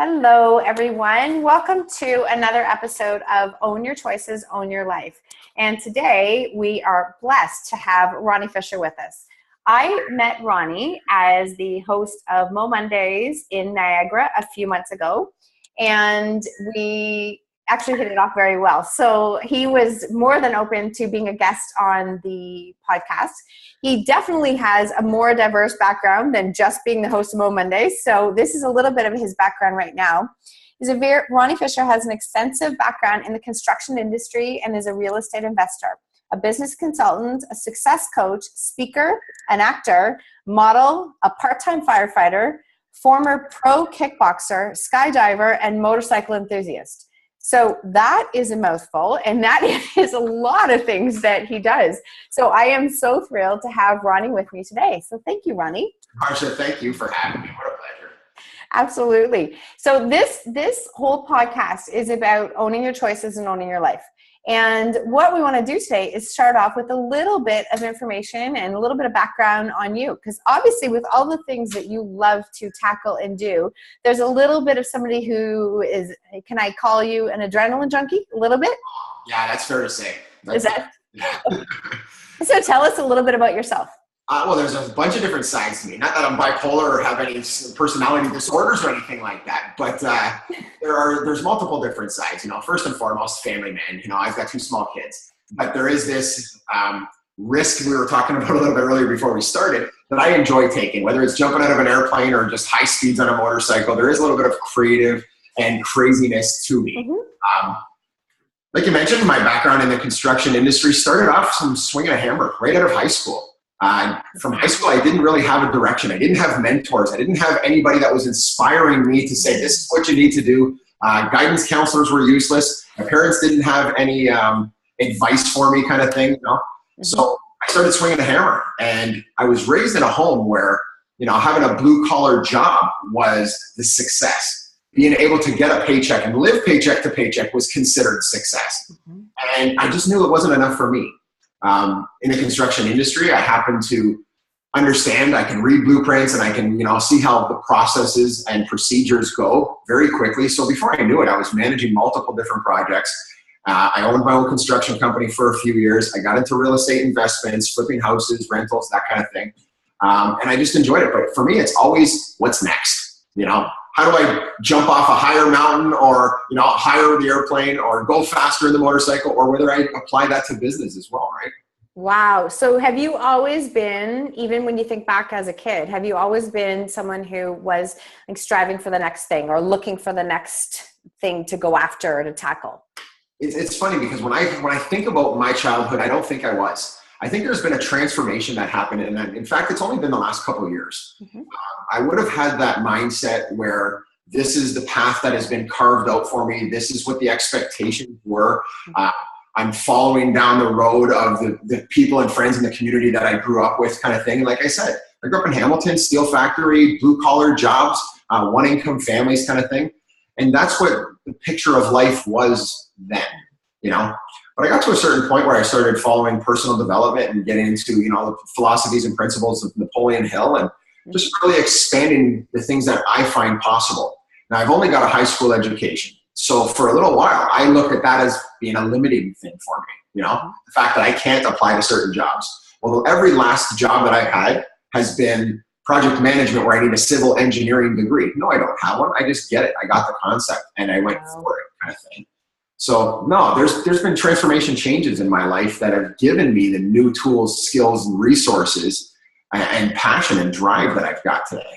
Hello, everyone. Welcome to another episode of Own Your Choices, Own Your Life. And today we are blessed to have Ronnie Fisher with us. I met Ronnie as the host of Mo Mondays in Niagara a few months ago, and we actually hit it off very well. So he was more than open to being a guest on the podcast. He definitely has a more diverse background than just being the host of Mo Mondays. So this is a little bit of his background right now. Ronnie Fisher has an extensive background in the construction industry and is a real estate investor, a business consultant, a success coach, speaker, an actor, model, a part-time firefighter, former pro kickboxer, skydiver, and motorcycle enthusiast. So that is a mouthful, and that is a lot of things that he does. So I am so thrilled to have Ronnie with me today. So thank you, Ronnie. Marsha, thank you for having me. What a pleasure. Absolutely. So this whole podcast is about owning your choices and owning your life. And what we want to do today is start off with a little bit of information and a little bit of background on you. Because obviously with all the things that you love to tackle and do, there's a little bit of somebody who is, can I call you an adrenaline junkie a little bit? Yeah, that's fair to say. Is that? Yeah. So tell us a little bit about yourself. Well, there's a bunch of different sides to me. Not that I'm bipolar or have any personality disorders or anything like that, but there's multiple different sides. First and foremost, family man. I've got two small kids, but there is this risk we were talking about a little bit earlier before we started that I enjoy taking, whether it's jumping out of an airplane or just high speeds on a motorcycle. There is a little bit of creative and craziness to me. Mm-hmm. Like you mentioned, my background in the construction industry started off from swinging a hammer right out of high school. From high school, I didn't really have a direction. I didn't have mentors. I didn't have anybody that was inspiring me to say, this is what you need to do. Guidance counselors were useless. My parents didn't have any advice for me kind of thing. Mm-hmm. So I started swinging a hammer. And I was raised in a home where, having a blue-collar job was the success. Being able to get a paycheck and live paycheck to paycheck was considered success. Mm-hmm. And I just knew it wasn't enough for me. In the construction industry, I happen to understand, I can read blueprints and I can, see how the processes and procedures go very quickly. So before I knew it, I was managing multiple different projects. I owned my own construction company for a few years. I got into real estate investments, flipping houses, rentals, that kind of thing. And I just enjoyed it. But for me, it's always what's next, How do I jump off a higher mountain or, hire the airplane or go faster in the motorcycle, or whether I apply that to business as well, right? Wow. So have you always been, even when you think back as a kid, have you always been someone who was like striving for the next thing or looking for the next thing to go after or to tackle? It's funny because when I think about my childhood, I don't think I was. I think there's been a transformation that happened. And in fact, it's only been the last couple of years. Mm-hmm. I would have had that mindset where this is the path that has been carved out for me. This is what the expectations were. I'm following down the road of the people and friends in the community that I grew up with, kind of thing. And like I said, I grew up in Hamilton, steel factory, blue collar jobs, one income families kind of thing. And that's what the picture of life was then, But I got to a certain point where I started following personal development and getting into, the philosophies and principles of Napoleon Hill and just really expanding the things that I find possible. Now, I've only got a high school education. So for a little while, I looked at that as being a limiting thing for me, the fact that I can't apply to certain jobs. Well, every last job that I've had has been project management where I need a civil engineering degree. No, I don't have one. I just get it. I got the concept and I went for it, kind of thing. So no, there's been transformation changes in my life that have given me the new tools, skills, and resources and passion and drive that I've got today.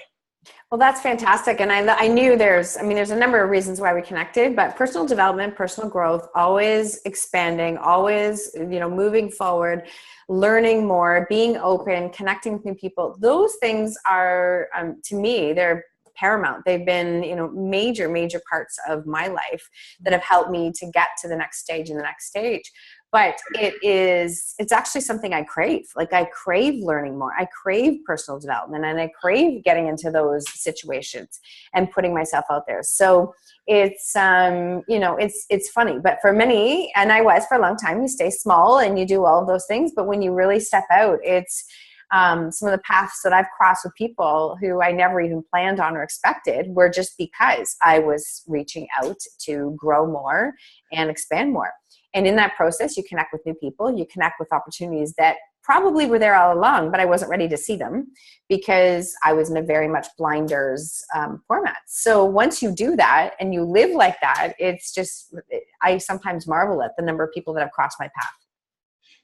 Well, that's fantastic. And I knew there's a number of reasons why we connected, but personal development, personal growth, always expanding, always, moving forward, learning more, being open, connecting with new people. Those things are, to me, they're paramount. They've been, major, major parts of my life that have helped me to get to the next stage and the next stage. But it's actually something I crave. Like I crave learning more. I crave personal development and I crave getting into those situations and putting myself out there. So it's, it's funny, but for many, and I was for a long time, you stay small and you do all of those things. But when you really step out, it's some of the paths that I've crossed with people who I never even planned on or expected were just because I was reaching out to grow more and expand more. And in that process, you connect with new people, you connect with opportunities that probably were there all along, but I wasn't ready to see them because I was in a very much blinders format. So once you do that and you live like that, it's just, I sometimes marvel at the number of people that have crossed my path.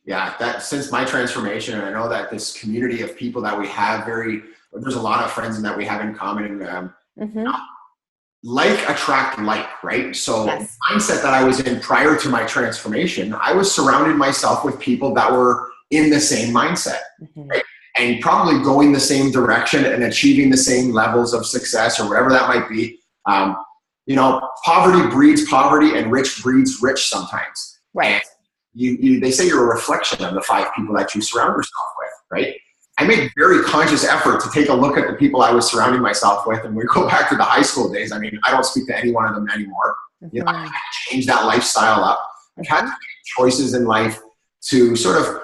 Yeah, that since my transformation, and I know that this community of people that we have there's a lot of friends that we have in common, and like attract like, right? So Yes. the mindset that I was in prior to my transformation, I was surrounding myself with people that were in the same mindset, right? And probably going the same direction and achieving the same levels of success or whatever that might be. Poverty breeds poverty and rich breeds rich sometimes. Right. And they say you're a reflection of the 5 people that you surround yourself with, right? I made very conscious effort to take a look at the people I was surrounding myself with. And we go back to the high school days. I mean, I don't speak to any one of them anymore. I had to change that lifestyle up. I've had to make choices in life to sort of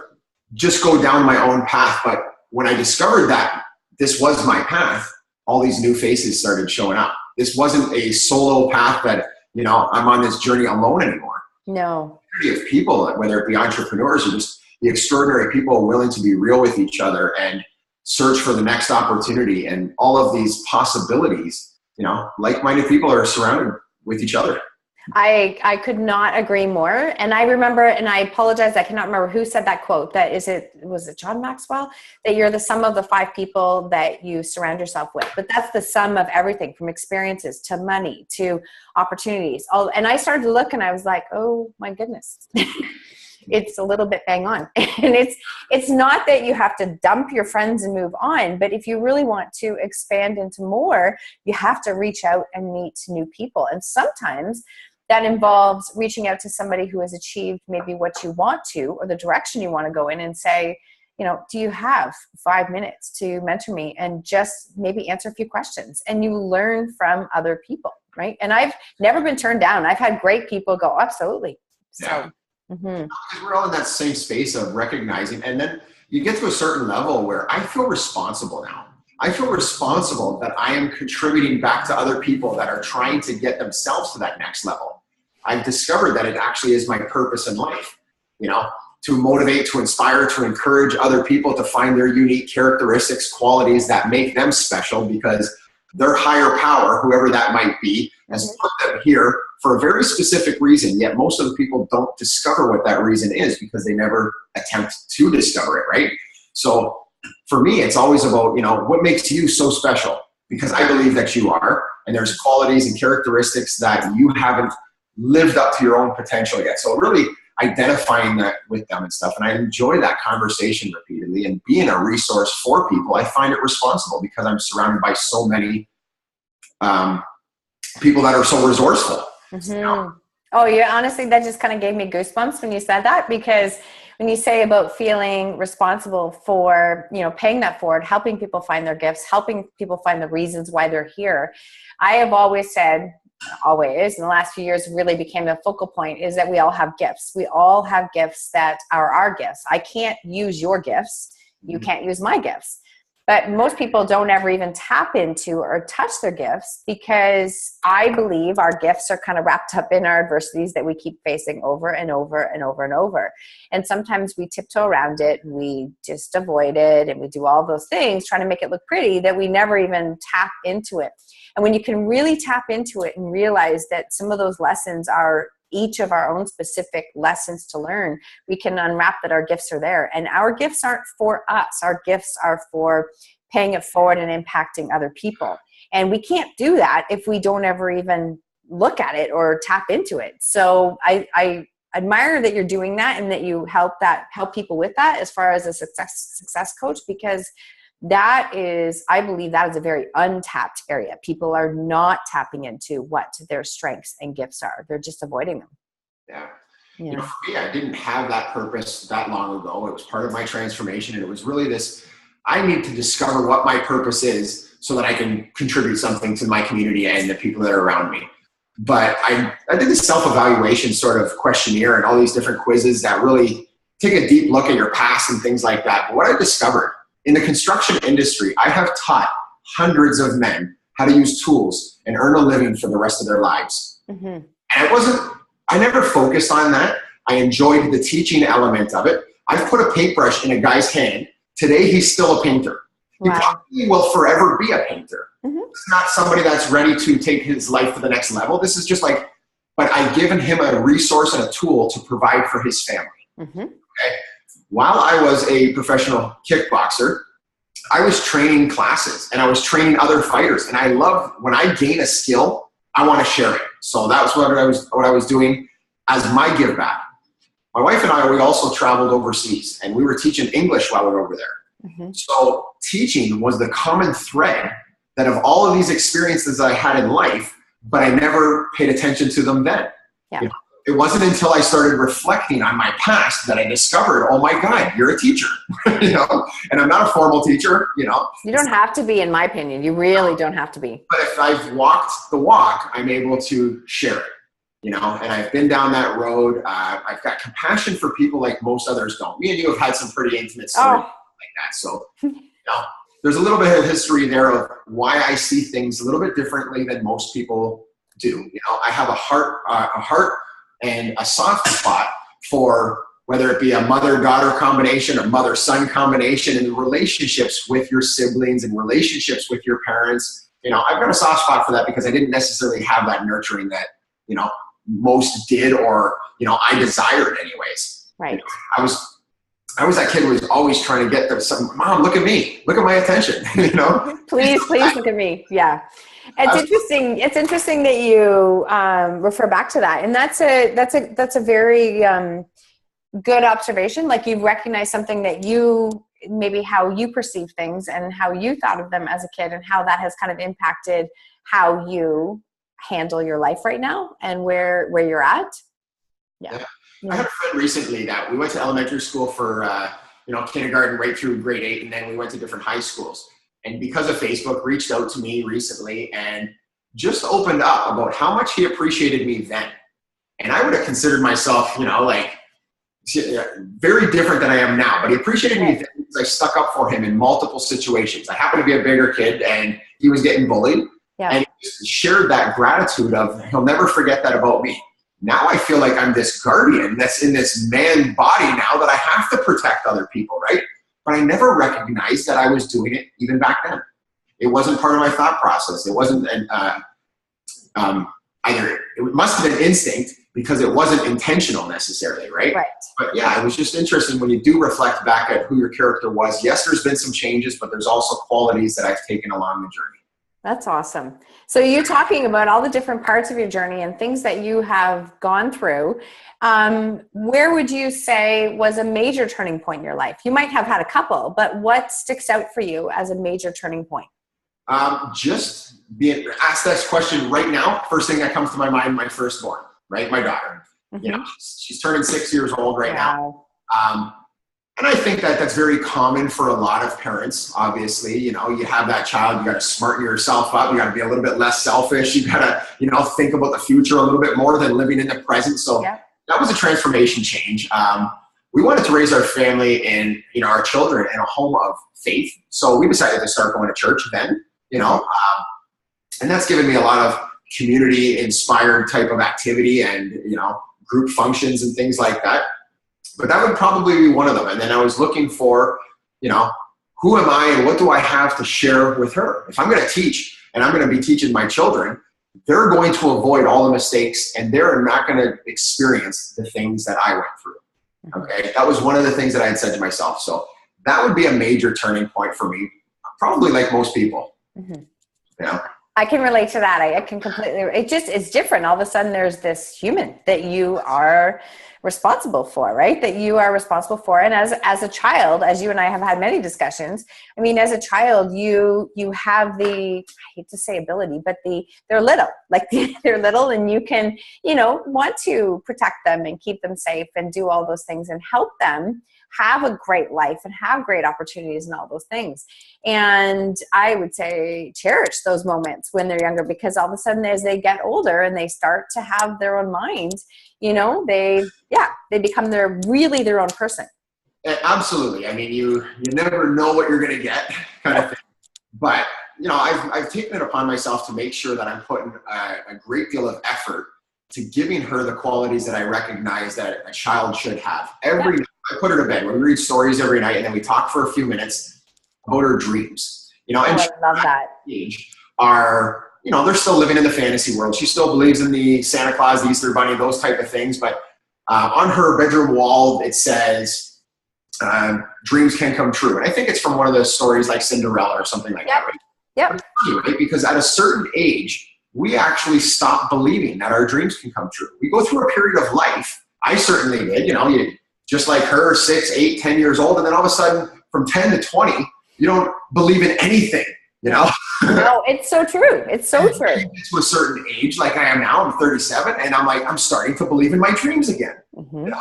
just go down my own path. But when I discovered that this was my path, all these new faces started showing up. This wasn't a solo path that, I'm on this journey alone anymore. No. Of people, whether it be entrepreneurs or just the extraordinary people willing to be real with each other and search for the next opportunity and all of these possibilities, like-minded people are surrounded with each other. I could not agree more. And I remember, and I apologize, I cannot remember who said that quote, was it John Maxwell? That you're the sum of the 5 people that you surround yourself with. But that's the sum of everything from experiences to money to opportunities. And I started to look and I was like, oh my goodness. It's a little bit bang on. And it's not that you have to dump your friends and move on, but if you really want to expand into more, you have to reach out and meet new people. And sometimes that involves reaching out to somebody who has achieved maybe what you want to, or the direction you want to go in, and say, do you have 5 minutes to mentor me and just maybe answer a few questions? And you learn from other people, right? And I've never been turned down. I've had great people go, absolutely. So. Yeah. Because we're all in that same space of recognizing, and then you get to a certain level where I feel responsible now. I feel responsible that I am contributing back to other people that are trying to get themselves to that next level. I've discovered that it actually is my purpose in life, to motivate, to inspire, to encourage other people to find their unique characteristics, qualities that make them special, because their higher power, whoever that might be, has put them here for a very specific reason. Yet most of the people don't discover what that reason is because they never attempt to discover it, right? So for me, it's always about, what makes you so special? Because I believe that you are, and there's qualities and characteristics that you haven't lived up to your own potential yet. So really identifying that with them and stuff. And I enjoy that conversation repeatedly, and being a resource for people. I find it responsible because I'm surrounded by so many people that are so resourceful. Oh, yeah. Honestly, that just kind of gave me goosebumps when you said that, because when you say about feeling responsible for, paying that forward, helping people find their gifts, helping people find the reasons why they're here. I have always said, in the last few years really became the focal point, is that we all have gifts. We all have gifts that are our gifts. I can't use your gifts. You can't use my gifts. But most people don't ever even tap into or touch their gifts, because I believe our gifts are kind of wrapped up in our adversities that we keep facing over and over and over and over. And sometimes we tiptoe around it, and we just avoid it, and we do all those things trying to make it look pretty, that we never even tap into it. And when you can really tap into it and realize that some of those lessons are each of our own specific lessons to learn, we can unwrap that our gifts are there. And our gifts aren't for us. Our gifts are for paying it forward and impacting other people. And we can't do that if we don't ever even look at it or tap into it. So I admire that you're doing that, and that you help people with that as far as a success coach, because that is, I believe that is a very untapped area. People are not tapping into what their strengths and gifts are. They're just avoiding them. Yeah. For me, I didn't have that purpose that long ago. It was part of my transformation. And it was really this, I need to discover what my purpose is so that I can contribute something to my community and the people that are around me. But I did this self-evaluation sort of questionnaire and all these different quizzes that really take a deep look at your past and things like that. But what I discovered in the construction industry, I have taught hundreds of men how to use tools and earn a living for the rest of their lives. And I never focused on that. I enjoyed the teaching element of it. I've put a paintbrush in a guy's hand. Today, he's still a painter. He probably will forever be a painter. It's not somebody that's ready to take his life to the next level. This is just like, but I've given him a resource and a tool to provide for his family. Okay? While I was a professional kickboxer, I was training classes and I was training other fighters. And I love when I gain a skill, I want to share it. So that's what I was doing as my give back. My wife and I, we also traveled overseas and we were teaching English while we were over there. So teaching was the common thread that of all of these experiences I had in life, but I never paid attention to them then. You know, it wasn't until I started reflecting on my past that I discovered, oh my God, you're a teacher, you know, and I'm not a formal teacher, you know. You don't have to be, in my opinion. You really don't have to be. But if I've walked the walk, I'm able to share it, you know, and I've been down that road. I've got compassion for people like most others don't. Me and you have had some pretty intimate stories like that. So, you know, there's a little bit of history there of why I see things a little bit differently than most people do. You know, I have a heart and a soft spot for whether it be a mother-daughter combination or mother-son combination and relationships with your siblings and relationships with your parents. You know, I've got a soft spot for that because I didn't necessarily have that nurturing that, you know, most did or, you know, I desired anyways. Right. You know, I was that kid who was always trying to get Mom, look at me, look at my attention, you know? Please look at me. Yeah. It's interesting. It's interesting that you refer back to that. And that's a very good observation. Like you've recognized something that maybe how you perceive things and how you thought of them as a kid and how that has kind of impacted how you handle your life right now and where you're at. Yeah. I had a friend recently that we went to elementary school for, you know, kindergarten right through grade 8. And then we went to different high schools. And because of Facebook, reached out to me recently and just opened up about how much he appreciated me then. And I would have considered myself, you know, like very different than I am now. But he appreciated me then because I stuck up for him in multiple situations. I happened to be a bigger kid and he was getting bullied. And he just shared that gratitude of, he'll never forget that about me. Now I feel like I'm this guardian that's in this man body now that I have to protect other people, right? But I never recognized that I was doing it even back then. It wasn't part of my thought process. It wasn't either. It must have been instinct because it wasn't intentional necessarily, right? But yeah, it was just interesting when you do reflect back at who your character was. Yes, there's been some changes, but there's also qualities that I've taken along the journey. That's awesome. So you're talking about all the different parts of your journey and things that you have gone through. Where would you say was a major turning point in your life? You might have had a couple, but what sticks out for you as a major turning point? Just being asked this question right now. First thing that comes to my mind, my firstborn, right? My daughter. You know, she's turning 6 years old right now. And I think that that's very common for a lot of parents. Obviously, you know, you have that child, you got to smarten yourself up. You got to be a little bit less selfish. You got to, you know, think about the future a little bit more than living in the present. So that was a transformation change. We wanted to raise our family and, you know, our children in a home of faith. So we decided to start going to church then, you know, and that's given me a lot of community inspired type of activity and, you know, group functions and things like that. But that would probably be one of them. And then I was looking for, you know, who am I and what do I have to share with her? If I'm going to teach and I'm going to be teaching my children, they're going to avoid all the mistakes and they're not going to experience the things that I went through. Okay. That was one of the things that I had said to myself. So that would be a major turning point for me, probably like most people. You know? I can relate to that. I can completely, it's different. All of a sudden there's this human that you are responsible for, right? That you are responsible for. And as a child, as you and I have had many discussions, I mean, as a child, you have the, I hate to say ability, but they're little, they're little and you can, you know, want to protect them and keep them safe and do all those things and help them have a great life and have great opportunities and all those things. And I would say cherish those moments when they're younger, because all of a sudden as they get older and they start to have their own mind, you know, they become really their own person. Absolutely. I mean, you never know what you're going to get, kind of thing. But I've taken it upon myself to make sure that I'm putting a great deal of effort to giving her the qualities that I recognize that a child should have. Every night, I put her to bed. We read stories every night, and then we talk for a few minutes about her dreams. And I love that. Age are, they're still living in the fantasy world. She still believes in the Santa Claus, the Easter Bunny, those type of things. But on her bedroom wall, it says, dreams can come true. And I think it's from one of those stories like Cinderella or something like that, right? Yep. Right? Because at a certain age, we actually stop believing that our dreams can come true. We go through a period of life. I certainly did. You just like her, 6, 8, 10 years old, and then all of a sudden, from 10 to 20, you don't believe in anything. No, it's so true. It's so true. To a certain age, like I am now, I'm 37, and I'm starting to believe in my dreams again. Mm-hmm.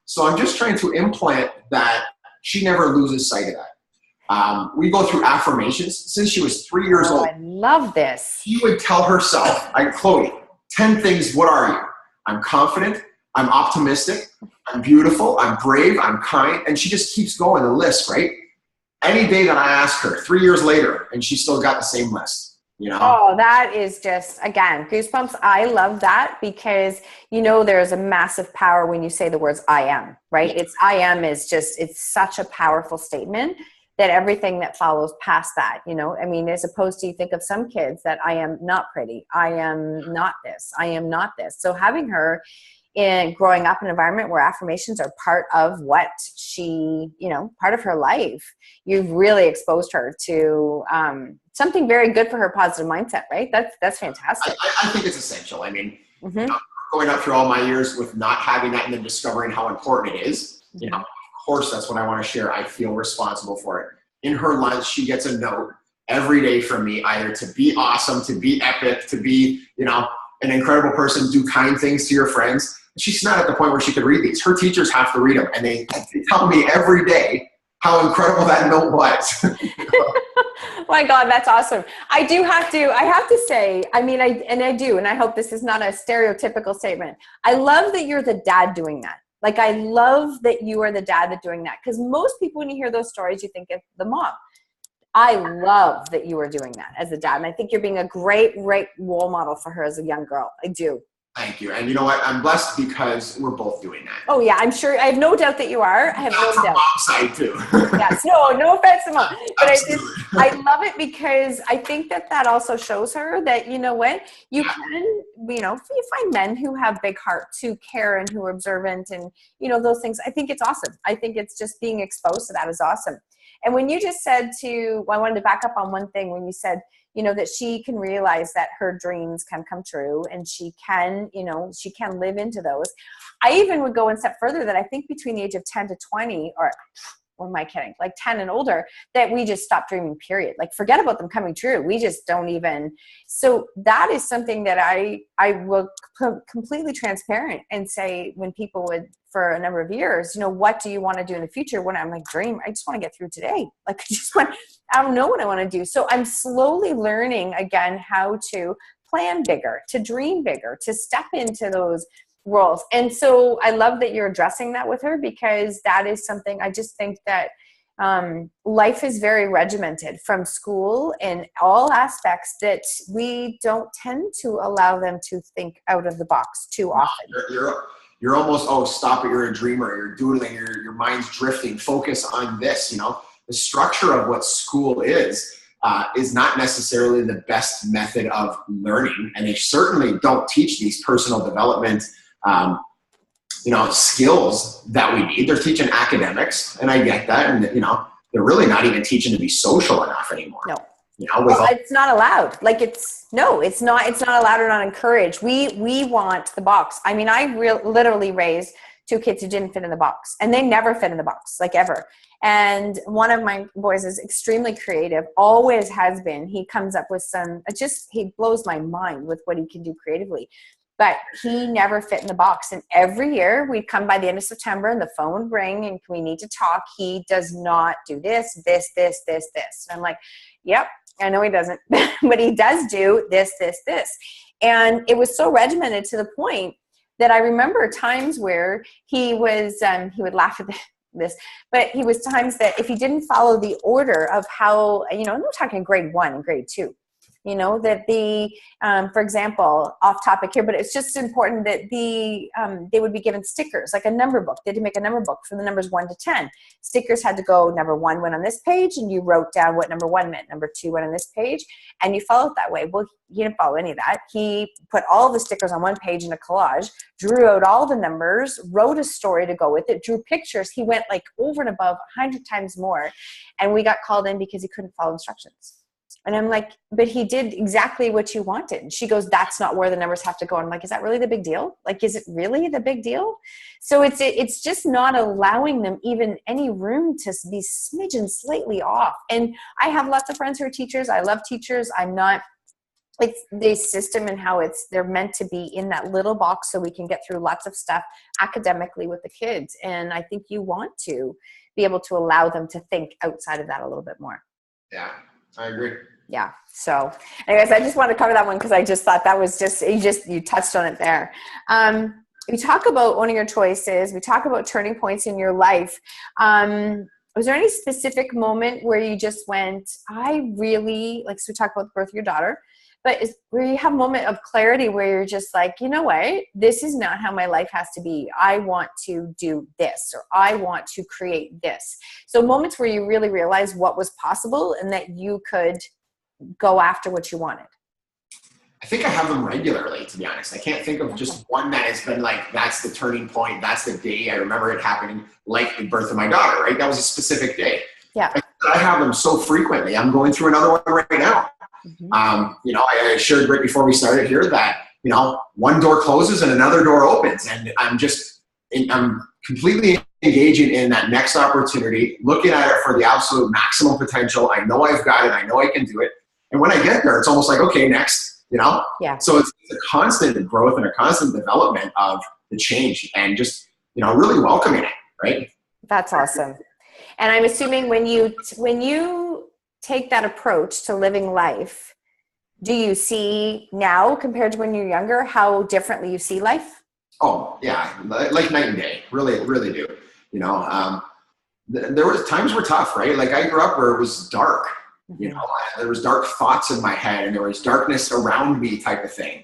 So I'm just trying to implant that she never loses sight of that. We go through affirmations since she was 3 years old. I love this. She would tell herself, Chloe, 10 things. What are you? I'm confident. I'm optimistic. I'm beautiful. I'm brave. I'm kind. And she just keeps going the list, right? Any day that I ask her 3 years later, and she's still got the same list, Oh, that is just, again, goosebumps. I love that because, there's a massive power when you say the words I am, right? It's I am is just, it's such a powerful statement that everything that follows past that, as opposed to you think of some kids that I am not pretty. I am not this. I am not this. So having her in growing up in an environment where affirmations are part of what she, part of her life, you've really exposed her to something very good for her positive mindset, right? That's fantastic. I think it's essential. I mean, going up through all my years with not having that and then discovering how important it is, of course, that's what I want to share. I feel responsible for it. In her lunch, she gets a note every day from me, either to be awesome, to be epic, to be, an incredible person, do kind things to your friends. She's not at the point where she could read these. Her teachers have to read them, and they tell me every day how incredible that note was. My God, that's awesome. I have to say, I do, and I hope this is not a stereotypical statement. I love that you're the dad doing that. Like, I love that you are the dad that's doing that, because most people, when you hear those stories, you think of the mom. I love that you are doing that as a dad. And I think you're being a great role model for her as a young girl. I do. Thank you. And you know what? I'm blessed because we're both doing that. Oh yeah, I'm sure. I have no doubt that you are. I have no doubt. Mom's side too. Yes. No offense to mom. But I love it because I think that also shows her that, you know what, you can, you find men who have big hearts, who care and who are observant and, those things. I think it's awesome. I think it's just being exposed to that is awesome. And when you just said I wanted to back up on one thing when you said, that she can realize that her dreams can come true and she can live into those. I even would go one step further that I think between the age of 10 to 20 or am I kidding? Like 10 and older, that we just stop dreaming, period. Like forget about them coming true. We just don't even. So that is something that I will completely transparent and say when people would, for a number of years, what do you want to do in the future? When I'm like, dream, I just want to get through today. Like I don't know what I want to do. So I'm slowly learning again how to plan bigger, to dream bigger, to step into those roles. And so I love that you're addressing that with her, because that is something I just think that life is very regimented from school in all aspects that we don't tend to allow them to think out of the box too often. You're almost, stop it. You're a dreamer. You're doodling. Your mind's drifting. Focus on this. The structure of what school is not necessarily the best method of learning. And they certainly don't teach these personal development skills that we need. They're teaching academics, and I get that. And, they're really not even teaching to be social enough anymore. No. It's not allowed. Like it's not allowed or not encouraged. We want the box. I mean, I literally raised 2 kids who didn't fit in the box, and they never fit in the box, like ever. And one of my boys is extremely creative, always has been. He comes up with he blows my mind with what he can do creatively. But he never fit in the box. And every year we'd come by the end of September and the phone would ring and we need to talk. He does not do this. And I'm like, yep, I know he doesn't, but he does do this. And it was so regimented to the point that I remember times where he would laugh at this, but he was times that if he didn't follow the order of how, I'm not talking grade 1 and grade 2, that for example, off topic here, but it's just important that they would be given stickers, like a number book. They had to make a number book for the numbers 1 to 10. Stickers had to go, number 1 went on this page, and you wrote down what number 1 meant. Number 2 went on this page, and you followed that way. Well, he didn't follow any of that. He put all the stickers on one page in a collage, drew out all the numbers, wrote a story to go with it, drew pictures. He went like over and above 100 times more, and we got called in because he couldn't follow instructions. And I'm like, but he did exactly what you wanted. And she goes, that's not where the numbers have to go. And I'm like, is that really the big deal? Like, is it really the big deal? So it's just not allowing them even any room to be smidgen slightly off. And I have lots of friends who are teachers. I love teachers. I'm not like the system and how they're meant to be in that little box so we can get through lots of stuff academically with the kids. And I think you want to be able to allow them to think outside of that a little bit more. Yeah, I agree. Yeah. So anyways, I just want to cover that one because I just thought that was you touched on it there. We talk about owning your choices. We talk about turning points in your life. Was there any specific moment where you just went, I really, like, so we talk about the birth of your daughter, but where you have a moment of clarity where you're just like, you know what, this is not how my life has to be. I want to do this, or I want to create this. So moments where you really realize what was possible and that you could go after what you wanted. I think I have them regularly, to be honest. I can't think of just one that has been like, that's the turning point. That's the day. I remember it happening, like the birth of my daughter, right? That was a specific day. Yeah. I have them so frequently. I'm going through another one right now. I shared right before we started here that, one door closes and another door opens, and I'm completely engaging in that next opportunity, looking at it for the absolute maximum potential. I know I've got it. I know I can do it. And when I get there, it's almost like, okay, next, Yeah. So it's a constant growth and a constant development of the change, and just, really welcoming it. Right. That's awesome. And I'm assuming when you take that approach to living life, do you see now compared to when you're younger, how differently you see life? Oh yeah. Like night and day, really, really do. There was times were tough, right? Like I grew up where it was dark. There was dark thoughts in my head, and there was darkness around me, type of thing.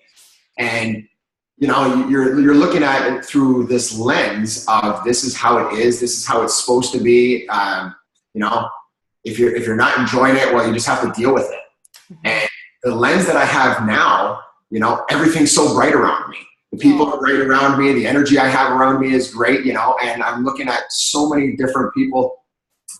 And you're looking at it through this lens of, this is how it is, this is how it's supposed to be. If you're not enjoying it, well, you just have to deal with it. And the lens that I have now, everything's so bright around me. The people are right around me. The energy I have around me is great, and I'm looking at so many different people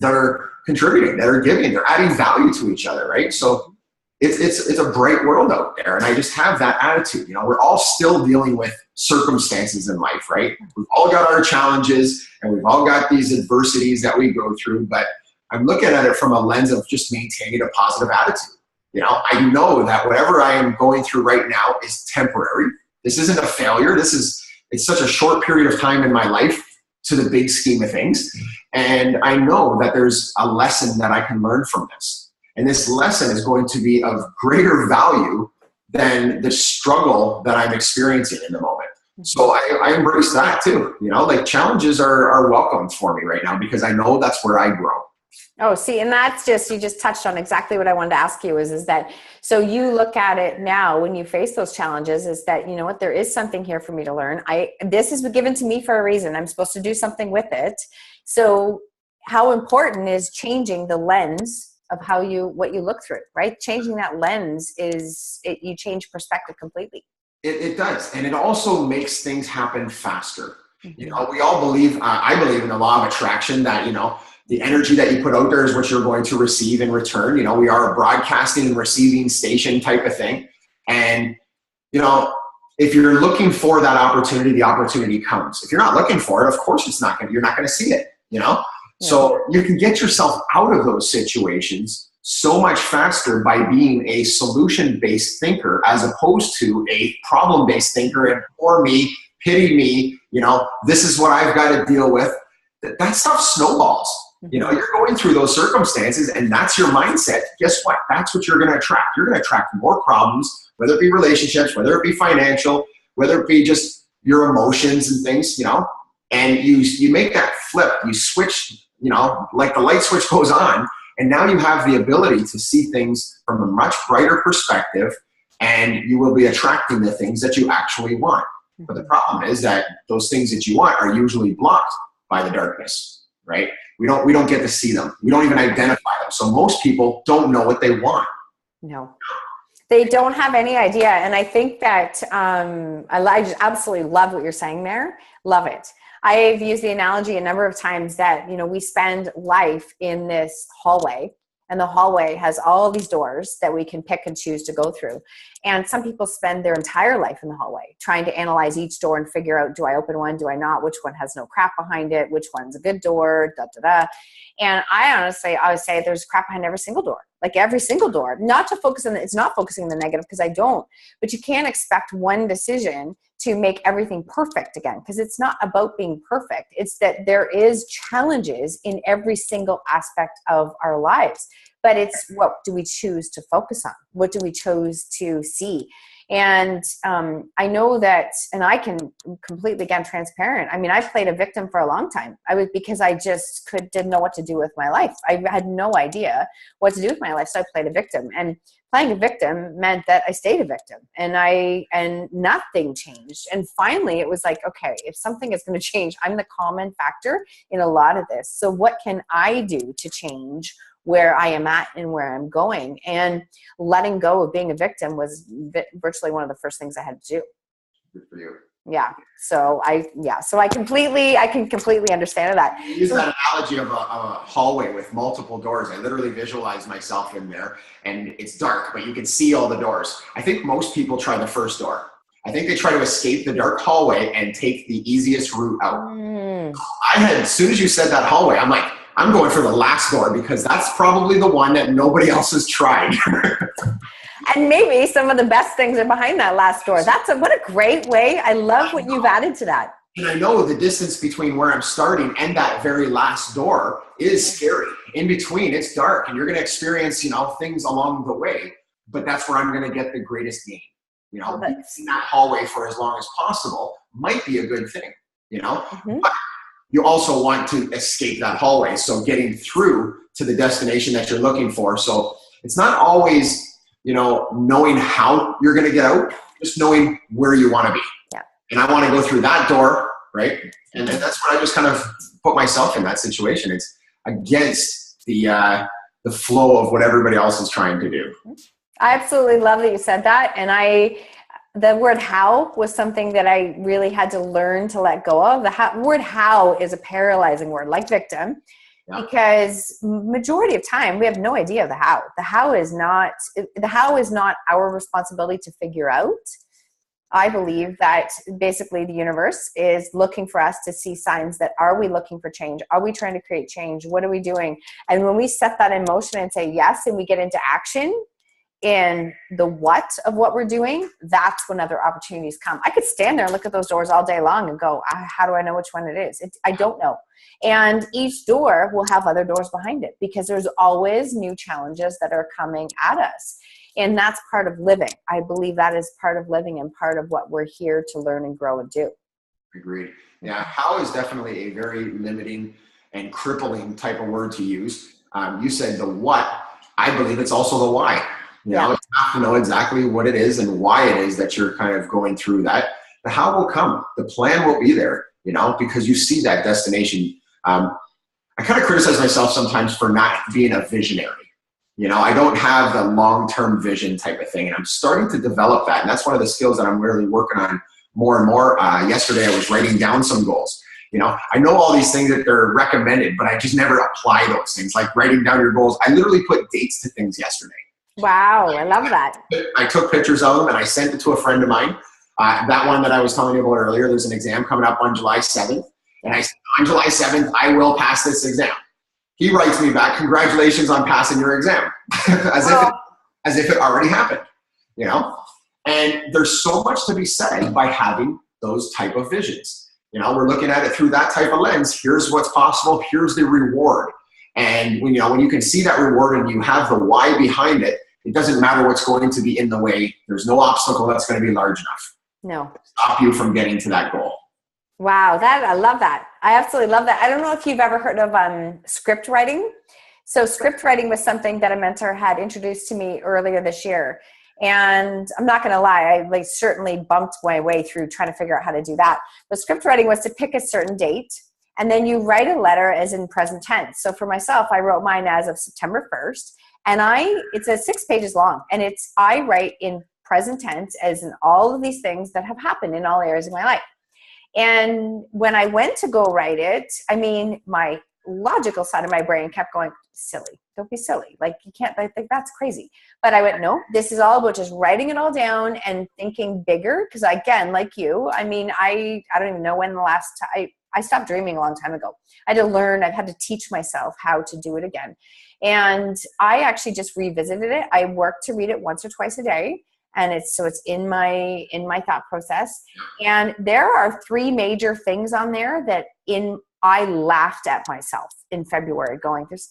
that are contributing, that are giving, they're adding value to each other, right? So it's a bright world out there, and I just have that attitude. We're all still dealing with circumstances in life, right? We've all got our challenges, and we've all got these adversities that we go through, but I'm looking at it from a lens of just maintaining a positive attitude. I know that whatever I am going through right now is temporary. This isn't a failure. It's such a short period of time in my life to the big scheme of things. And I know that there's a lesson that I can learn from this. And this lesson is going to be of greater value than the struggle that I'm experiencing in the moment. So I embrace that too. Like challenges are welcome for me right now, because I know that's where I grow. Oh, see, and that's you just touched on exactly what I wanted to ask you is that, so you look at it now when you face those challenges, is that, you know what, there is something here for me to learn. This is given to me for a reason. I'm supposed to do something with it. So how important is changing the lens of what you look through, right? Changing that lens you change perspective completely. It does. And it also makes things happen faster. Mm-hmm. We all believe, I believe in the law of attraction, that, the energy that you put out there is what you're going to receive in return. We are a broadcasting and receiving station type of thing. And, if you're looking for that opportunity, the opportunity comes. If you're not looking for it, of course you're not going to see it, Yeah. So you can get yourself out of those situations so much faster by being a solution-based thinker as opposed to a problem-based thinker, and poor me, pity me, this is what I've got to deal with. That stuff snowballs. You're going through those circumstances, and that's your mindset. Guess what? That's what you're going to attract. You're going to attract more problems, whether it be relationships, whether it be financial, whether it be just your emotions and things, And you make that flip, you switch, like the light switch goes on, and now you have the ability to see things from a much brighter perspective, and you will be attracting the things that you actually want. But the problem is that those things that you want are usually blocked by the darkness, right? We don't get to see them. We don't even identify them. So most people don't know what they want. No. They don't have any idea. And I think that I just absolutely love what you're saying there. Love it. I've used the analogy a number of times that, we spend life in this hallway, and the hallway has all these doors that we can pick and choose to go through. And some people spend their entire life in the hallway trying to analyze each door and figure out, do I open one? Do I not? Which one has no crap behind it? Which one's a good door? Da, da, da. And I would say there's crap behind every single door, like every single door. Not to focus on it's not focusing on the negative, because I don't. But you can't expect one decision to make everything perfect again, because it's not about being perfect. It's that there is challenges in every single aspect of our lives. But it's, what do we choose to focus on? What do we choose to see? And I know that, and I can completely, again, transparent. I mean, I played a victim for a long time. Because I just didn't know what to do with my life. I had no idea what to do with my life. So I played a victim, and playing a victim meant that I stayed a victim, and nothing changed. And finally it was like, okay, if something is going to change, I'm the common factor in a lot of this. So what can I do to change where I am at and where I'm going? And letting go of being a victim was virtually one of the first things I had to do. Good for you. Yeah. So I can completely understand that. You use that analogy of a hallway with multiple doors. I literally visualize myself in there, and it's dark, but you can see all the doors. I think most people try the first door. I think they try to escape the dark hallway and take the easiest route out. As soon as you said that hallway, I'm like, I'm going for the last door, because that's probably the one that nobody else has tried. And maybe some of the best things are behind that last door. What a great way. I love what you've added to that. And I know the distance between where I'm starting and that very last door is scary. In between, it's dark, and you're going to experience, things along the way. But that's where I'm going to get the greatest gain. In that hallway for as long as possible might be a good thing, But you also want to escape that hallway. So getting through to the destination that you're looking for. So it's not always, knowing how you're going to get out, just knowing where you want to be. Yeah. And I want to go through that door, right? And that's what I just kind of put myself in that situation. It's against the flow of what everybody else is trying to do. I absolutely love that you said that. And the word how was something that I really had to learn to let go of. The word how is a paralyzing word, like victim, because majority of time we have no idea of the how. The how is not our responsibility to figure out. I believe that basically the universe is looking for us to see signs that, are we looking for change? Are we trying to create change? What are we doing? And when we set that in motion and say yes, and we get into action in the what of what we're doing, that's when other opportunities come. I could stand there and look at those doors all day long and go, how do I know which one it is? I don't know. And each door will have other doors behind it, because there's always new challenges that are coming at us. And that's part of living. I believe that is part of living and part of what we're here to learn and grow and do. Agreed. Yeah, how is definitely a very limiting and crippling type of word to use. You said the what. I believe it's also the why. You have to know exactly what it is and why it is that you're kind of going through that. The how will come. The plan will be there, because you see that destination. I kind of criticize myself sometimes for not being a visionary. I don't have the long-term vision type of thing, and I'm starting to develop that. And that's one of the skills that I'm really working on more and more. Yesterday, I was writing down some goals. I know all these things that they're recommended, but I just never apply those things, like writing down your goals. I literally put dates to things yesterday. Wow, I love that. I took pictures of them and I sent it to a friend of mine. That one that I was telling you about earlier, there's an exam coming up on July 7th. And I said, on July 7th, I will pass this exam. He writes me back, congratulations on passing your exam. as if it already happened, And there's so much to be said by having those type of visions. We're looking at it through that type of lens. Here's what's possible. Here's the reward. And when you can see that reward and you have the why behind it, it doesn't matter what's going to be in the way. There's no obstacle that's going to be large enough. No. To stop you from getting to that goal. Wow, I love that. I absolutely love that. I don't know if you've ever heard of script writing. So script writing was something that a mentor had introduced to me earlier this year. And I'm not going to lie, I like certainly bumped my way through trying to figure out how to do that. But script writing was to pick a certain date, and then you write a letter as in present tense. So for myself, I wrote mine as of September 1st, and it's a 6 pages long, and I write in present tense as in all of these things that have happened in all areas of my life. And when I went to go write it, I mean, my logical side of my brain kept going, silly, don't be silly. Like, you can't, like that's crazy. But I went, no, this is all about just writing it all down and thinking bigger. Because again, like you, I mean, I don't even know when the last time, I stopped dreaming a long time ago. I had to learn, I've had to teach myself how to do it again. And I actually just revisited it. I work to read it once or twice a day. And it's in my thought process. And there are 3 major things on there that I laughed at myself in February going, there's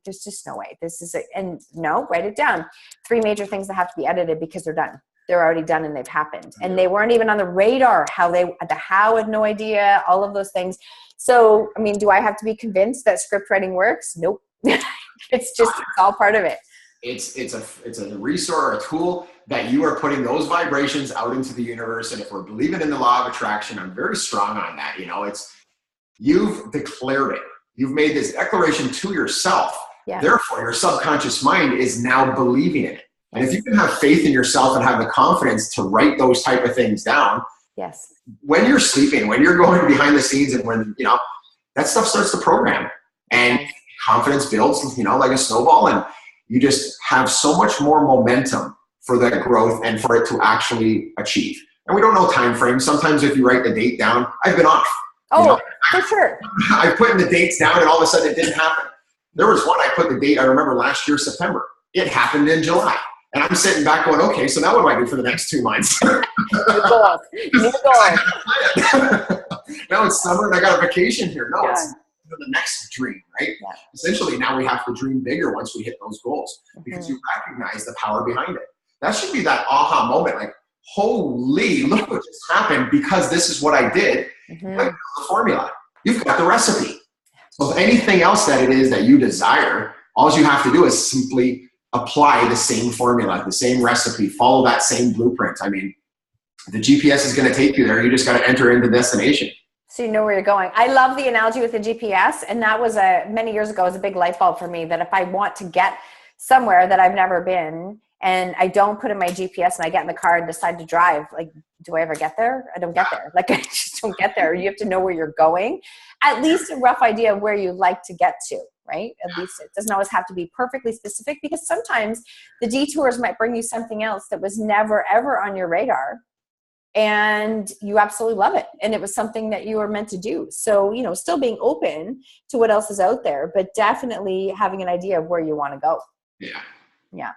just no way. This is it. And no, write it down. 3 major things that have to be edited because they're done. They're already done and they've happened. And they weren't even on the radar. How had no idea, all of those things. So, I mean, do I have to be convinced that script writing works? Nope. It's all part of it. It's a resource or a tool that you are putting those vibrations out into the universe. And if we're believing in the law of attraction, I'm very strong on that. You've declared it. You've made this declaration to yourself. Yeah. Therefore, your subconscious mind is now believing in it. And if you can have faith in yourself and have the confidence to write those type of things down, yes, when you're sleeping, when you're going behind the scenes, and when that stuff starts to program, and confidence builds, like a snowball, and you just have so much more momentum for that growth and for it to actually achieve. And we don't know time frames. Sometimes if you write the date down, I've been off. Oh, for sure. I put in the dates down and all of a sudden it didn't happen. There was one I put the date, I remember last year, September. It happened in July. And I'm sitting back going, okay, so now what do I do for the next 2 months? New goal. Now it's summer and I got a vacation here. No, it's the next dream, right? Yeah. Essentially, now we have to dream bigger once we hit those goals, because you recognize the power behind it. That should be that aha moment, like, holy, look what just happened because this is what I did. You've got the formula. You've got the recipe. So if anything else that it is that you desire, all you have to do is simply apply the same formula, the same recipe, follow that same blueprint. I mean, the GPS is going to take you there. You just got to enter into the destination. So you know where you're going. I love the analogy with the GPS. And that was many years ago, was a big light bulb for me, that if I want to get somewhere that I've never been and I don't put in my GPS and I get in the car and decide to drive, like, do I ever get there? I don't get there. Like, I just don't get there. You have to know where you're going. At least a rough idea of where you like to get to, right? At least it doesn't always have to be perfectly specific, because sometimes the detours might bring you something else that was never, ever on your radar. And you absolutely love it. And it was something that you were meant to do. So, still being open to what else is out there, but definitely having an idea of where you want to go. Yeah. Yeah.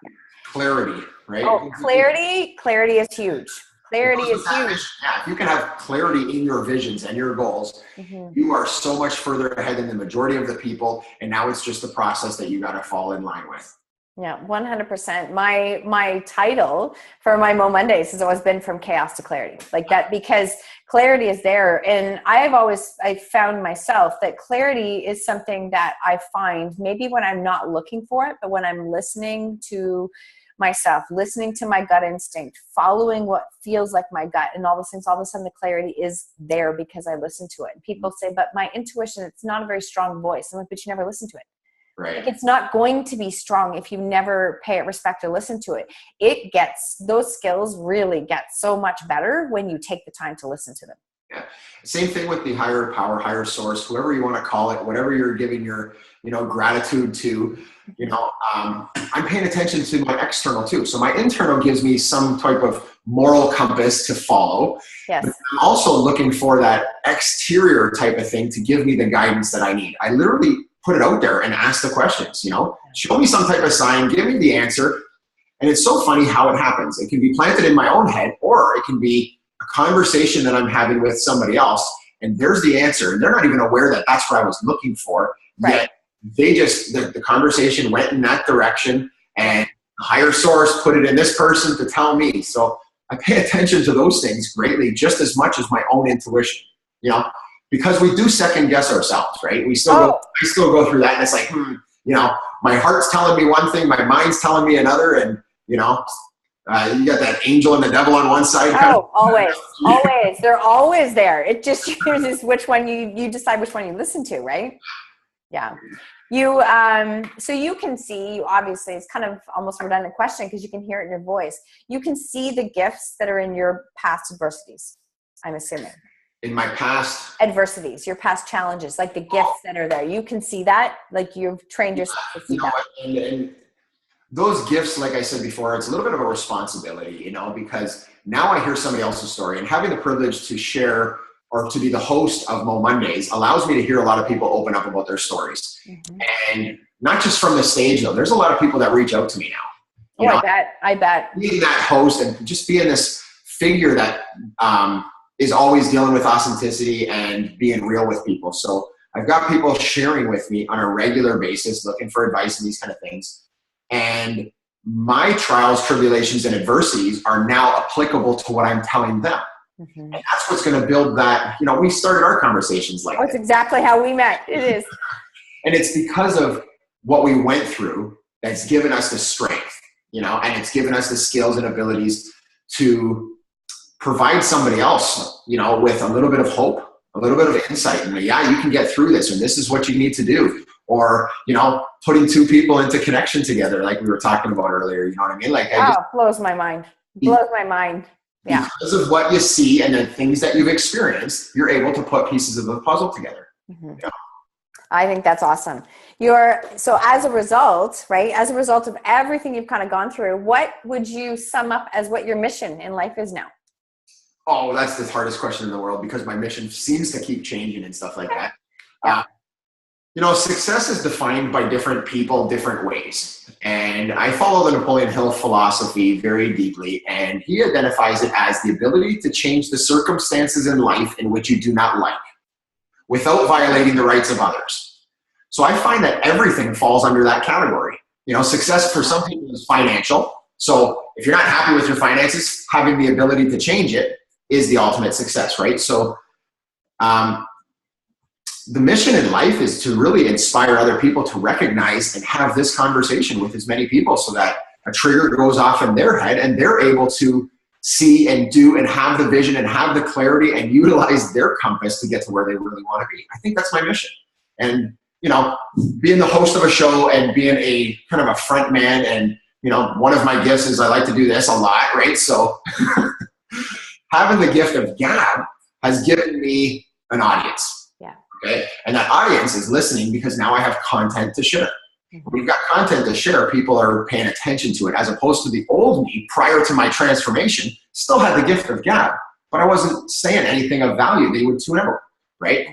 Clarity, right? Oh, clarity is huge. Clarity is huge. Yeah, if you can have clarity in your visions and your goals, you are so much further ahead than the majority of the people. And now it's just the process that you got to fall in line with. Yeah, 100%. My title for my Mo Mondays has always been From Chaos to Clarity, like that, because clarity is there. And I found myself that clarity is something that I find maybe when I'm not looking for it, but when I'm listening to myself, listening to my gut instinct, following what feels like my gut and all those things, all of a sudden the clarity is there because I listen to it. And people say, but my intuition, it's not a very strong voice. I'm like, but you never listen to it. Right. Like, it's not going to be strong if you never pay it respect or listen to it. Those skills really get so much better when you take the time to listen to them. Yeah. Same thing with the higher power, higher source, whoever you want to call it, whatever you're giving your, gratitude to, I'm paying attention to my external too. So my internal gives me some type of moral compass to follow. Yes. But I'm also looking for that exterior type of thing to give me the guidance that I need. I literally put it out there and ask the questions, show me some type of sign, give me the answer. And it's so funny how it happens. It can be planted in my own head, or it can be a conversation that I'm having with somebody else, and there's the answer. And they're not even aware that that's what I was looking for. Right. Yet they just, the conversation went in that direction, and a higher source put it in this person to tell me. So I pay attention to those things greatly, just as much as my own intuition. because we do second guess ourselves, right? We still go through that, and it's like, my heart's telling me one thing, my mind's telling me another, and you got that angel and the devil on one side. Always. They're always there. It just chooses which one you decide which one you listen to, right? Yeah. So you can see, obviously, it's kind of almost a redundant question because you can hear it in your voice. You can see the gifts that are in your past adversities, I'm assuming. In my past adversities, your past challenges, like the gifts that are there. You can see that, like you've trained yourself to see that. And those gifts, like I said before, it's a little bit of a responsibility, because now I hear somebody else's story, and having the privilege to share or to be the host of Mo Mondays allows me to hear a lot of people open up about their stories. And not just from the stage, though. There's a lot of people that reach out to me now. I bet. Being that host and just being this figure that is always dealing with authenticity and being real with people. So I've got people sharing with me on a regular basis, looking for advice and these kind of things. And my trials, tribulations, and adversities are now applicable to what I'm telling them. And that's what's going to build that. We started our conversations like that. That's exactly how we met. It is. And it's because of what we went through that's given us the strength, and it's given us the skills and abilities to provide somebody else, with a little bit of hope, a little bit of insight. And you can get through this, and this is what you need to do. Or, putting two people into connection together, like we were talking about earlier, you know what I mean? Like, blows my mind. Blows my mind. Yeah. Because of what you see and the things that you've experienced, you're able to put pieces of the puzzle together. I think that's awesome. So as a result, right, as a result of everything you've kind of gone through, what would you sum up as what your mission in life is now? Oh, that's the hardest question in the world, because my mission seems to keep changing and stuff like that. Yeah. Success is defined by different people, different ways. And I follow the Napoleon Hill philosophy very deeply. And he identifies it as the ability to change the circumstances in life in which you do not like, without violating the rights of others. So I find that everything falls under that category. Success for some people is financial. So if you're not happy with your finances, having the ability to change it is the ultimate success, right? So the mission in life is to really inspire other people to recognize and have this conversation with as many people, so that a trigger goes off in their head and they're able to see and do and have the vision and have the clarity and utilize their compass to get to where they really want to be. I think that's my mission. And, being the host of a show and being a kind of a front man, and, one of my gifts is I like to do this a lot, right? So having the gift of gab has given me an audience. Okay. And that audience is listening because now I have content to share. When you've got content to share, people are paying attention to it, as opposed to the old me prior to my transformation, still had the gift of gab, but I wasn't saying anything of value. They would tune out, right?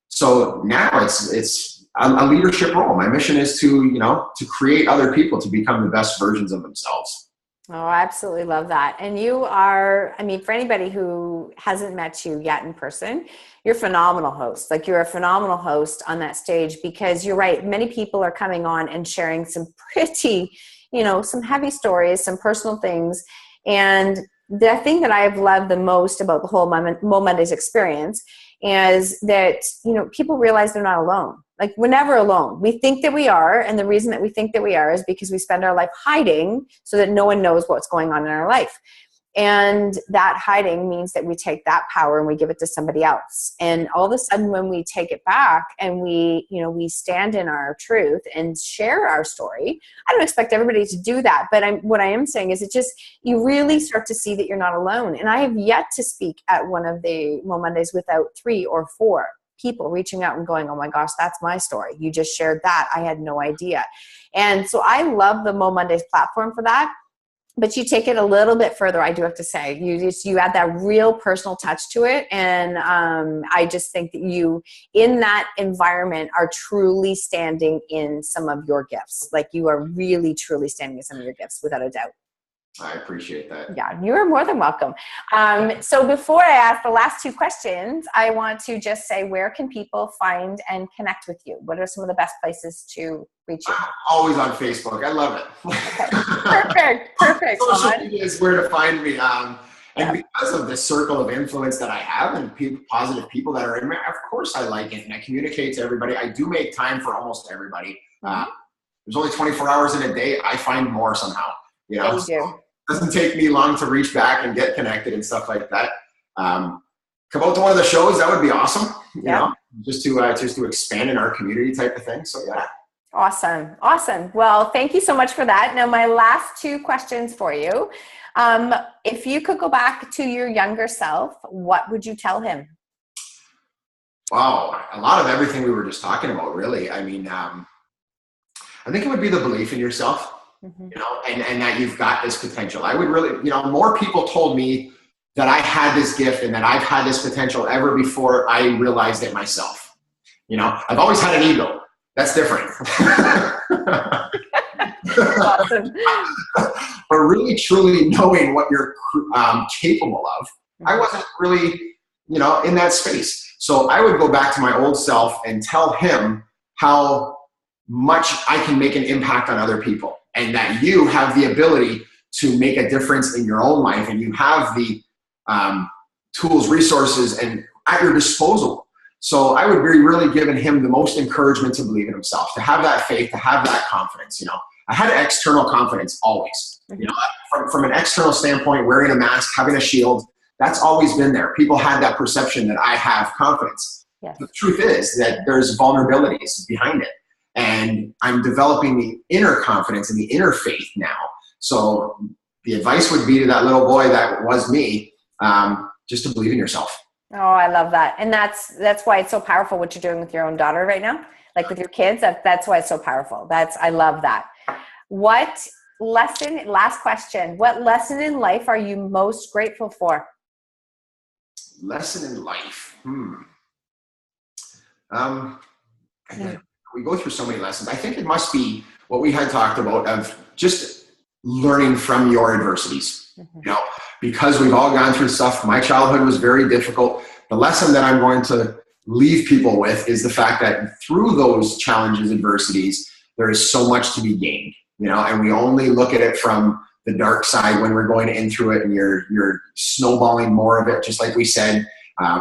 So now it's a leadership role. My mission is to create other people to become the best versions of themselves. Oh, I absolutely love that. And you are, for anybody who hasn't met you yet in person, you're a phenomenal host. Like, you're a phenomenal host on that stage, because you're right. Many people are coming on and sharing some pretty, some heavy stories, some personal things. And the thing that I've loved the most about the whole Mo Mondays experience is that, people realize they're not alone. Like, we're never alone. We think that we are. And the reason that we think that we are is because we spend our life hiding so that no one knows what's going on in our life. And that hiding means that we take that power and we give it to somebody else. And all of a sudden, when we take it back and we stand in our truth and share our story, I don't expect everybody to do that. But what I am saying is, you really start to see that you're not alone. And I have yet to speak at one of the Mo Mondays without 3 or 4 people reaching out and going, oh my gosh, that's my story. You just shared that. I had no idea. And so I love the Mo Mondays platform for that. But you take it a little bit further, I do have to say. You add that real personal touch to it. And I just think that you, in that environment, are truly standing in some of your gifts. Like, you are really, truly standing in some of your gifts, without a doubt. I appreciate that. Yeah, you are more than welcome. So before I ask the last 2 questions, I want to just say, where can people find and connect with you? What are some of the best places to reach you? Always on Facebook. I love it. Okay. Perfect. Social media is where to find me. And because of the circle of influence that I have and positive people that are in there, of course I like it and I communicate to everybody. I do make time for almost everybody. There's only 24 hours in a day. I find more somehow, Yeah, you So do. it doesn't take me long to reach back and get connected and stuff like that. Come out to one of the shows. That would be awesome, just to expand in our community type of thing. So yeah. Awesome. Awesome. Well, thank you so much for that. Now, my last two questions for you. If you could go back to your younger self, what would you tell him? Wow. A lot of everything we were just talking about, really. I mean, I think it would be the belief in yourself, and that you've got this potential. I would really, more people told me that I had this gift and that I've had this potential ever before I realized it myself. I've always had an ego. That's different. Awesome. But really, truly knowing what you're capable of, I wasn't really, in that space. So I would go back to my old self and tell him how much I can make an impact on other people, and that you have the ability to make a difference in your own life, and you have the tools, resources, and at your disposal. So I would be really giving him the most encouragement to believe in himself, to have that faith, to have that confidence. I had external confidence always. From an external standpoint, wearing a mask, having a shield, that's always been there. People had that perception that I have confidence. Yes. The truth is that there's vulnerabilities behind it. And I'm developing the inner confidence and the inner faith now. So the advice would be to that little boy that was me, just to believe in yourself. Oh, I love that. And that's why it's so powerful what you're doing with your own daughter right now. Like with your kids, that's why it's so powerful. I love that. Last question, what lesson in life are you most grateful for? Lesson in life. We go through so many lessons. I think it must be what we had talked about of just learning from your adversities. Because we've all gone through stuff. My childhood was very difficult. The lesson that I'm going to leave people with is the fact that through those challenges, adversities, there is so much to be gained, and we only look at it from the dark side when we're going in through it, and you're snowballing more of it, just like we said,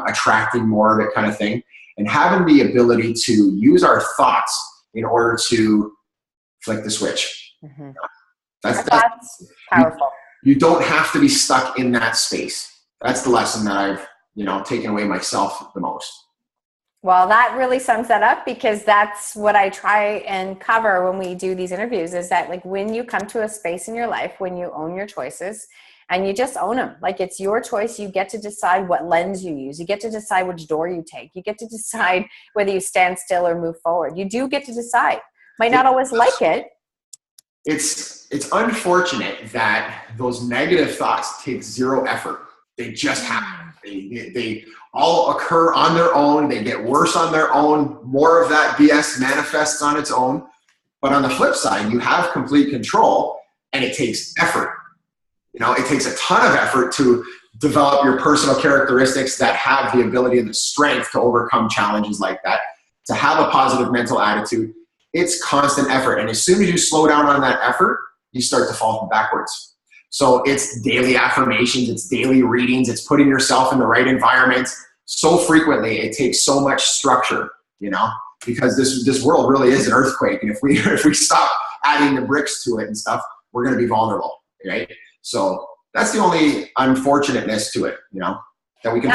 attracting more of it kind of thing, and having the ability to use our thoughts in order to flick the switch. That's powerful. You don't have to be stuck in that space. That's the lesson that I've, taken away myself the most. Well, that really sums that up, because that's what I try and cover when we do these interviews, is that like when you come to a space in your life, when you own your choices and you just own them, like it's your choice. You get to decide what lens you use. You get to decide which door you take. You get to decide whether you stand still or move forward. You do get to decide. Might not always like it. It's unfortunate that those negative thoughts take zero effort. They just happen. They all occur on their own. They get worse on their own. More of that BS manifests on its own. But on the flip side, you have complete control, and it takes effort. It takes a ton of effort to develop your personal characteristics that have the ability and the strength to overcome challenges like that, to have a positive mental attitude. It's constant effort. And as soon as you slow down on that effort, you start to fall backwards. So it's daily affirmations, it's daily readings, it's putting yourself in the right environment so frequently. It takes so much structure, because this world really is an earthquake. And if we stop adding the bricks to it and stuff, we're going to be vulnerable, right? So that's the only unfortunateness to it, that we can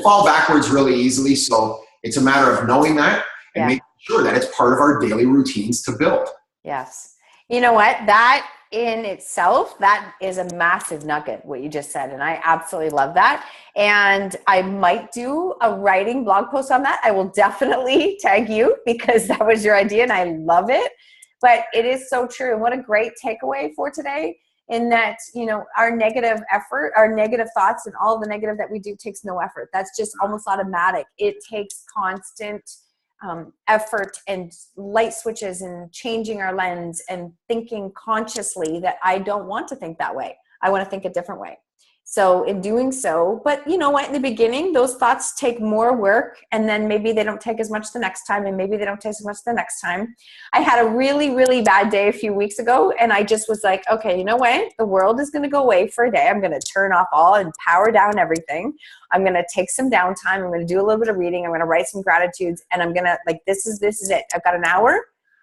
fall backwards really easily. So it's a matter of knowing that and making sure that it's part of our daily routines to build. Yes. You know what? That in itself, that is a massive nugget, what you just said. And I absolutely love that. And I might do a writing blog post on that. I will definitely tag you, because that was your idea and I love it. But it is so true. And what a great takeaway for today, in that, our negative effort, our negative thoughts, and all the negative that we do takes no effort. That's just almost automatic. It takes constant effort and light switches and changing our lens and thinking consciously that I don't want to think that way. I want to think a different way. So in doing so, but you know what, in the beginning, those thoughts take more work, and then maybe they don't take as much the next time, and maybe they don't take as much the next time. I had a really, really bad day a few weeks ago, and I just was like, okay, you know what? The world is going to go away for a day. I'm going to turn off all and power down everything. I'm going to take some downtime. I'm going to do a little bit of reading. I'm going to write some gratitudes, and I'm going to, like, this is it. I've got an hour.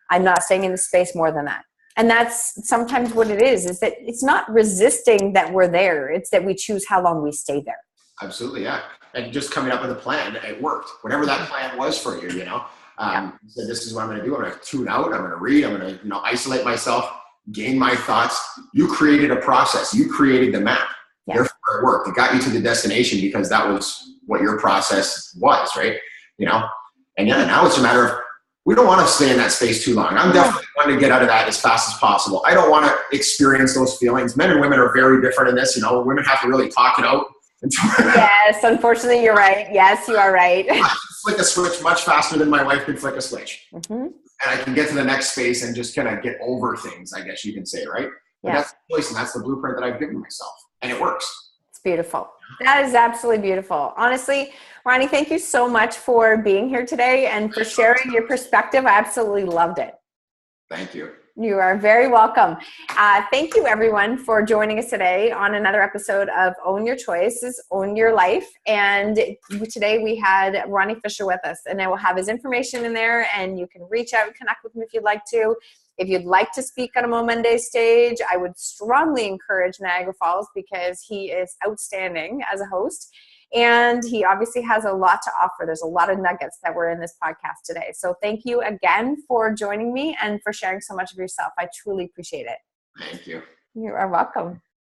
I'm not staying in the space more than that. And that's sometimes what it is that it's not resisting that we're there. It's that we choose how long we stay there. Absolutely, yeah. And just coming up with a plan, it worked. Whatever that plan was for you, So this is what I'm going to do. I'm going to tune out. I'm going to read. I'm going to, isolate myself, gain my thoughts. You created a process. You created the map. Yeah. Therefore, it worked. It got you to the destination because that was what your process was, right? And now it's a matter of, we don't want to stay in that space too long. I'm definitely wanting to get out of that as fast as possible. I don't want to experience those feelings. Men and women are very different in this. Women have to really talk it out. Yes, unfortunately, you're right. Yes, you are right. I can flick a switch much faster than my wife can flick a switch. Mm-hmm. And I can get to the next space and just kind of get over things, I guess you can say, right? But that's the choice, and that's the blueprint that I've given myself. And it works. It's beautiful. That is absolutely beautiful. Honestly, Ronnie, thank you so much for being here today and for sharing your perspective. I absolutely loved it. Thank you. You are very welcome. Thank you, everyone, for joining us today on another episode of Own Your Choices, Own Your Life. And today we had Ronnie Fisher with us, and I will have his information in there, and you can reach out and connect with him if you'd like to. If you'd like to speak on a Mo Monday stage, I would strongly encourage Niagara Falls because he is outstanding as a host. And he obviously has a lot to offer. There's a lot of nuggets that were in this podcast today. So thank you again for joining me and for sharing so much of yourself. I truly appreciate it. Thank you. You are welcome.